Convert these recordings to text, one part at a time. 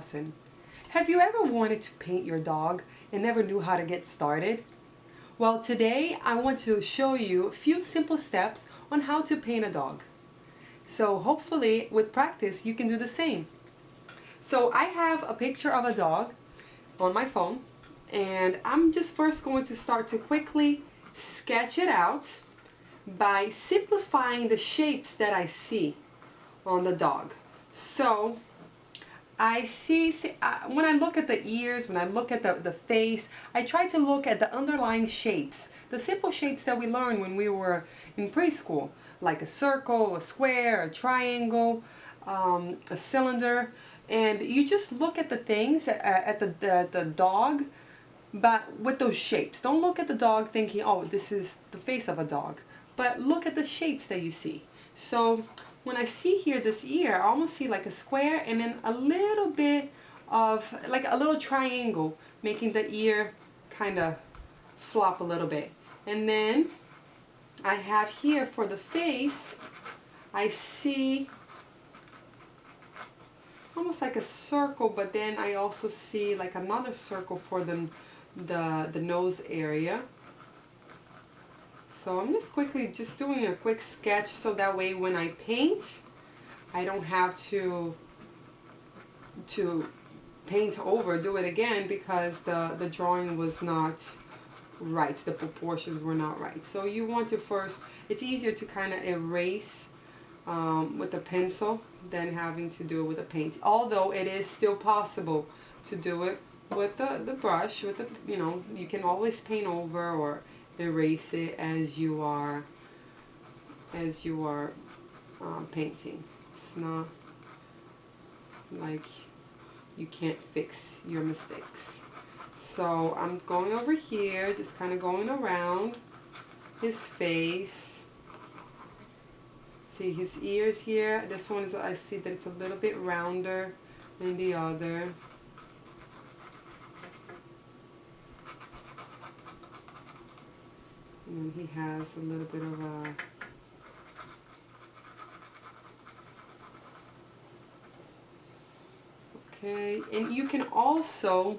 lesson. Have you ever wanted to paint your dog and never knew how to get started? Well, today I want to show you a few simple steps on how to paint a dog. So hopefully with practice you can do the same. So I have a picture of a dog on my phone, and I'm just first going to start to quickly sketch it out by simplifying the shapes that I see on the dog. So I see, when I look at the ears, when I look at the face, I try to look at the underlying shapes, the simple shapes that we learned when we were in preschool, like a circle, a square, a triangle, a cylinder. And you just look at the things, at the dog, but with those shapes. Don't look at the dog thinking, oh, this is the face of a dog, but look at the shapes that you see. So when I see here this ear, I almost see like a square and then a little bit of like a little triangle, making the ear kind of flop a little bit. And then I have here for the face, I see almost like a circle, but then I also see like another circle for the nose area. So I'm just quickly just doing a quick sketch so that way when I paint, I don't have to paint over, do it again, because the drawing was not right, the proportions were not right. So you want to first, it's easier to kind of erase with a pencil than having to do it with a paint, although it is still possible to do it with the brush, with the, you know, you can always paint over or erase it as you are painting. It's not like you can't fix your mistakes. So I'm going over here, just kind of going around his face. See his ears here. This one is, I see that it's a little bit rounder than the other. And he has a little bit of a okay. And you can also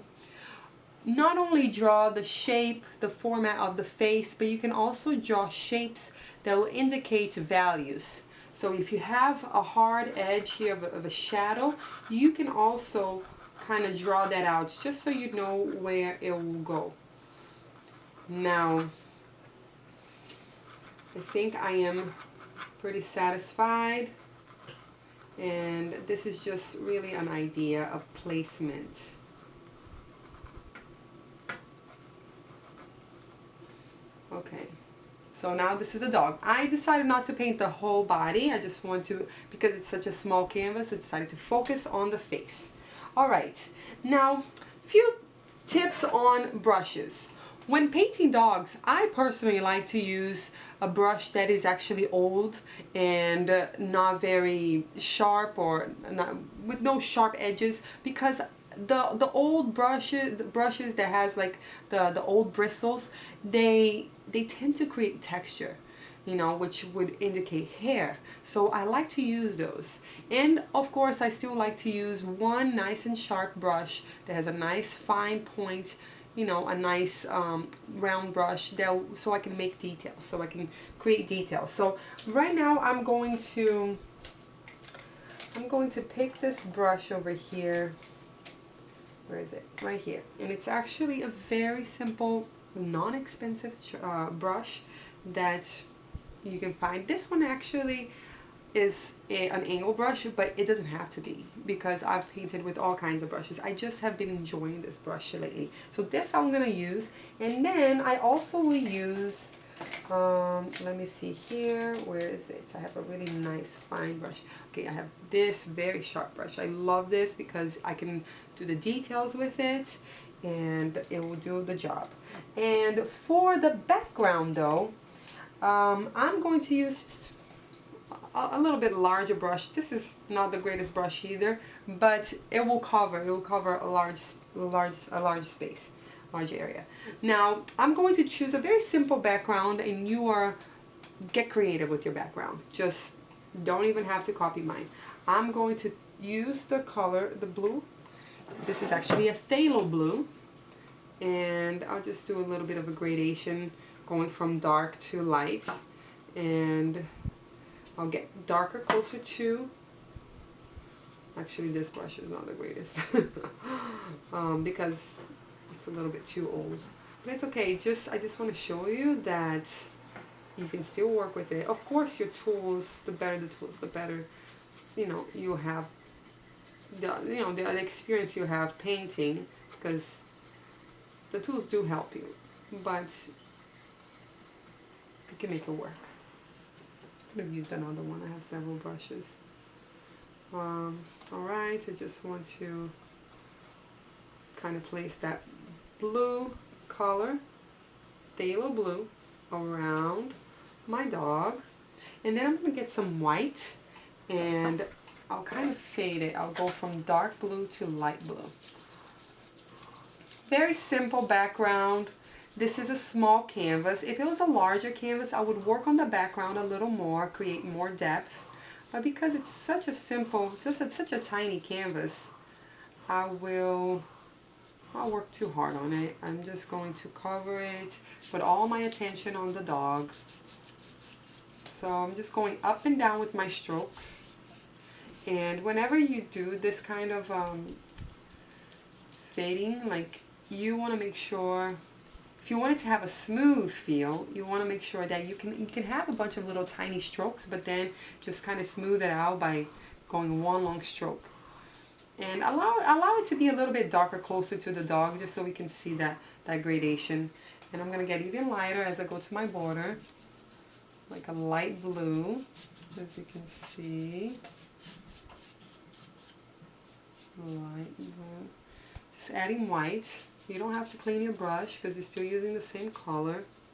not only draw the shape, the format of the face, but you can also draw shapes that will indicate values. So if you have a hard edge here of a shadow, you can also kind of draw that out just so you know where it will go. Now, I think I am pretty satisfied, and this is just really an idea of placement. Okay, so now this is the dog. I decided not to paint the whole body. I just want to, because it's such a small canvas, I decided to focus on the face. All right, now a few tips on brushes. When painting dogs, I personally like to use a brush that is actually old and not very sharp, or not, with no sharp edges, because the old brushes that has like the old bristles, they tend to create texture, you know, which would indicate hair. So I like to use those. And of course I still like to use one nice and sharp brush that has a nice fine point, you know, a nice round brush that, so I can make details, so I can create details. So right now I'm going to pick this brush over here. Where is it? Right here. And it's actually a very simple, non-expensive brush that you can find. This one actually is an angle brush, but it doesn't have to be, because I've painted with all kinds of brushes. I just have been enjoying this brush lately. So this I'm gonna use, and then I also will use, let me see here, where is it? I have a really nice fine brush. Okay, I have this very sharp brush. I love this because I can do the details with it and it will do the job. And for the background though, I'm going to use just a little bit larger brush. This is not the greatest brush either, but it will cover a large space, large area. Now I'm going to choose a very simple background, and you are get creative with your background. Just don't even have to copy mine. I'm going to use the color, the blue, This is actually a phthalo blue, and I'll just do a little bit of a gradation going from dark to light, and I'll get darker closer to, actually this brush is not the greatest because it's a little bit too old, but it's okay. I just want to show you that you can still work with it. Of course, your tools, the better the tools, the better, you know, you have the experience you have painting, because the tools do help you, but you can make it work. I could have used another one. I have several brushes. Alright, I just want to kind of place that blue color, phthalo blue, around my dog. And then I'm going to get some white, and I'll kind of fade it. I'll go from dark blue to light blue. Very simple background. This is a small canvas. If it was a larger canvas, I would work on the background a little more, create more depth. But because it's such a simple, it's such a tiny canvas, I'll work too hard on it. I'm just going to cover it, put all my attention on the dog. So I'm just going up and down with my strokes. And whenever you do this kind of fading, like, you want to make sure, if you want it to have a smooth feel, you want to make sure that you can have a bunch of little tiny strokes, but then just kind of smooth it out by going one long stroke. And allow it to be a little bit darker closer to the dog, just so we can see that gradation. And I'm going to get even lighter as I go to my border, like a light blue, as you can see. Light blue. Just adding white. You don't have to clean your brush because you're still using the same color.